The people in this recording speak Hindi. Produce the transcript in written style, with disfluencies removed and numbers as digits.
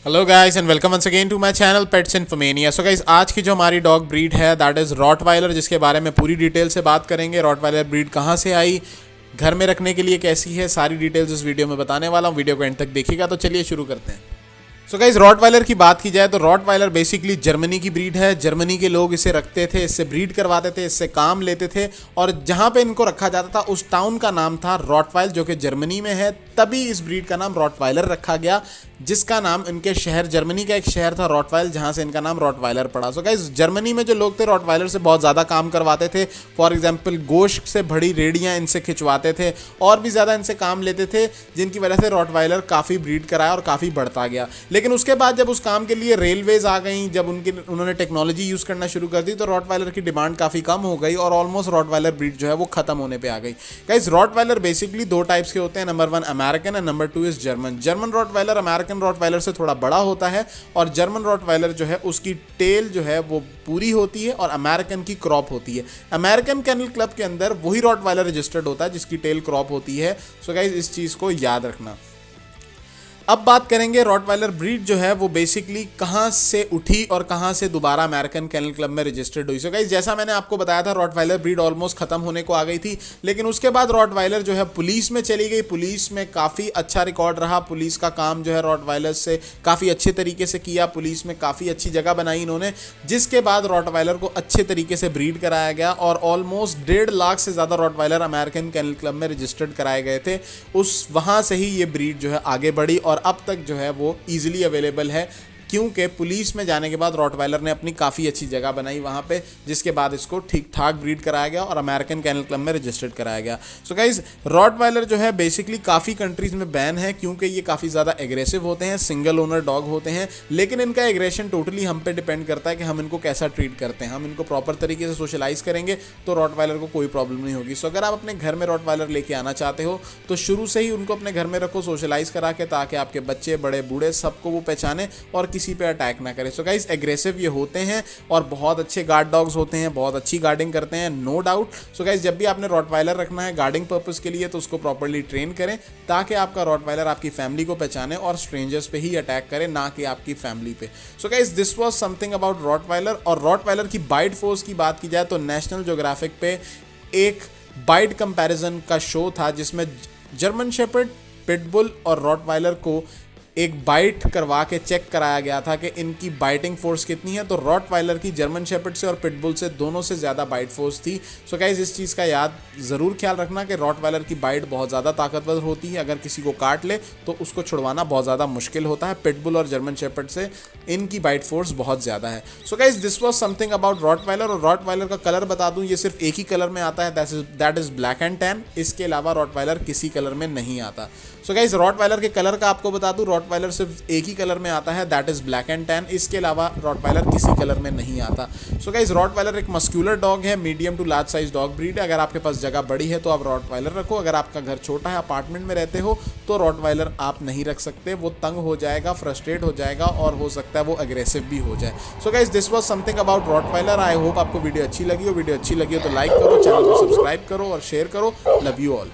Hello guys and welcome once again to my channel pets infomania. So guys, आज की जो हमारी डॉग ब्रीड है दैट इज़ रॉटवाइलर, जिसके बारे में पूरी डिटेल से बात करेंगे। रॉटवाइलर ब्रीड कहाँ से आई, घर में रखने के लिए कैसी है, सारी डिटेल्स इस वीडियो में बताने वाला हूँ। वीडियो को एंड तक देखिएगा। तो चलिए शुरू करते हैं। सो गाइस, रॉटवाइलर की बात की जाए तो रॉटवाइलर बेसिकली जर्मनी की ब्रीड है। जर्मनी के लोग इसे रखते थे, इससे ब्रीड करवाते थे, इससे काम लेते थे, और जहाँ पे इनको रखा जाता था उस टाउन का नाम था रॉटवाइल, जो कि जर्मनी में है। तभी इस ब्रीड का नाम रॉटवाइलर रखा गया, जिसका नाम इनके शहर, जर्मनी का एक शहर था रॉटवाइल, जहाँ से इनका नाम रॉटवाइलर पड़ा। सो गाइस, जर्मनी में जो लोग थे रॉटवाइलर से बहुत ज़्यादा काम करवाते थे। फॉर एग्जाम्पल, गोश्त से भरी रेडियाँ इनसे खिंचवाते थे और भी ज़्यादा इनसे काम लेते थे, जिनकी वजह से रॉटवाइलर काफ़ी ब्रीड कराया और काफ़ी बढ़ता गया। लेकिन उसके बाद जब उस काम के लिए रेलवेज आ गई, जब उन्होंने टेक्नोलॉजी यूज़ करना शुरू कर दी, तो रॉटवाइलर की डिमांड काफ़ी कम हो गई और ऑलमोस्ट रॉटवाइलर ब्रीड जो है वो खत्म होने पे आ गई। गाइस, रॉटवाइलर बेसिकली दो टाइप्स के होते हैं। Number 1 American and number 2 is German. German Rottweiler American Rottweiler से थोड़ा बड़ा होता है, और जर्मन रॉटवाइलर जो है उसकी टेल जो है वो पूरी होती है और अमेरिकन की क्रॉप होती है। अमेरिकन केनल क्लब के अंदर वही रॉटवाइलर रजिस्टर्ड होता है जिसकी टेल क्रॉप होती है। सो गाइस, इस चीज़ को याद रखना। अब बात करेंगे रॉटवाइलर ब्रीड जो है वो बेसिकली कहाँ से उठी और कहाँ से दोबारा अमेरिकन केनल क्लब में रजिस्टर्ड हुई। सो गाइस, जैसा मैंने आपको बताया था, रॉटवाइलर ब्रीड ऑलमोस्ट खत्म होने को आ गई थी, लेकिन उसके बाद रॉटवाइलर जो है पुलिस में चली गई। पुलिस में काफ़ी अच्छा रिकॉर्ड रहा। पुलिस का काम जो है रॉटवाइलर से काफ़ी अच्छे तरीके से किया। पुलिस में काफ़ी अच्छी जगह बनाई इन्होंने, जिसके बाद रॉटवाइलर को अच्छे तरीके से ब्रीड कराया गया और ऑलमोस्ट 1.5 लाख से ज़्यादा रॉटवाइलर अमेरिकन केनल क्लब में रजिस्टर्ड कराए गए थे। वहाँ से ही ये ब्रीड जो है आगे बढ़ी और अब तक जो है वो ईजिली अवेलेबल है, क्योंकि पुलिस में जाने के बाद रॉटवाइलर ने अपनी काफ़ी अच्छी जगह बनाई वहाँ पे, जिसके बाद इसको ठीक ठाक ब्रीड कराया गया और अमेरिकन केनल क्लब में रजिस्टर्ड कराया गया। सो गाइस, रॉटवाइलर जो है बेसिकली काफ़ी कंट्रीज़ में बैन है, क्योंकि ये काफ़ी ज़्यादा एग्रेसिव होते हैं, सिंगल ओनर डॉग होते हैं। लेकिन इनका एग्रेशन टोटली हम पे डिपेंड करता है कि हम इनको कैसा ट्रीट करते हैं। हम इनको प्रॉपर तरीके से सोशलाइज करेंगे तो रॉटवाइलर को कोई प्रॉब्लम नहीं होगी। सो अगर आप अपने घर में रॉटवाइलर लेके आना चाहते हो तो शुरू से ही उनको अपने घर में रखो, सोशलाइज करा के, ताकि आपके बच्चे, बड़े बूढ़े, सबको वो पहचाने और किसी पे अटैक ना करें। सो गाइस, एग्रेसिव ये होते हैं और बहुत अच्छे गार्ड डॉग्स होते हैं, बहुत अच्छी गार्डिंग करते हैं, नो डाउट। सो गाइस, जब भी आपने रॉटवाइलर रखना है गार्डिंग पर्पस के लिए तो उसको प्रॉपर्ली ट्रेन करें, ताकि आपका रॉटवाइलर आपकी फैमिली को पहचाने और स्ट्रेंजर्स पे ही अटैक करे, ना कि आपकी फैमिली पे। So guys, this was something about Rottweiler. और रॉटवाइलर की बाइट फोर्स की बात की जाए तो नेशनल ज्योग्राफिक पे एक बाइट कंपैरिजन का शो था, जिसमें जर्मन शेपर्ड, पिटबुल और रॉटवाइलर को एक बाइट करवा के चेक कराया गया था कि इनकी बाइटिंग फोर्स कितनी है। तो रॉटवाइलर की जर्मन शेपर्ड से और पिटबुल से दोनों से ज़्यादा बाइट फोर्स थी। सो गाइस, इस चीज़ का याद ज़रूर ख्याल रखना कि रॉटवाइलर की बाइट बहुत ज़्यादा ताकतवर होती है। अगर किसी को काट ले तो उसको छुड़वाना बहुत ज़्यादा मुश्किल होता है। पिटबुल और जर्मन शेपर्ड से इनकी बाइट फोर्स बहुत ज़्यादा है। So guys, this was something about Rottweiler. और रॉटवाइलर का कलर बता दूँ, ये सिर्फ एक ही कलर में आता है, that is black and tan. इसके अलावा रॉटवाइलर किसी कलर में नहीं आता। सो गाइस, रॉटवाइलर के कलर का आपको बता दूँ, रॉटवाइलर सिर्फ एक ही कलर में आता है, that is black and tan. इसके अलावा रॉटवाइलर किसी कलर में नहीं आता। सो गाइस, रॉटवाइलर एक मस्क्यूलर डॉग है, medium to large size dog breed है। अगर आपके पास जगह बड़ी है तो आप रॉटवाइलर रखो। अगर आपका घर छोटा है, अपार्टमेंट में रहते हो, तो रॉटवाइलर आप नहीं रख सकते। वो तंग हो जाएगा, फ्रस्ट्रेट हो जाएगा और हो सकता है वो अग्रेसिव भी हो जाए। So guys, this was something about Rottweiler. I hope आपको वीडियो अच्छी लगी हो। वीडियो अच्छी लगी हो तो लाइक करो, चैनल को सब्सक्राइब करो और शेयर करो। Love you all.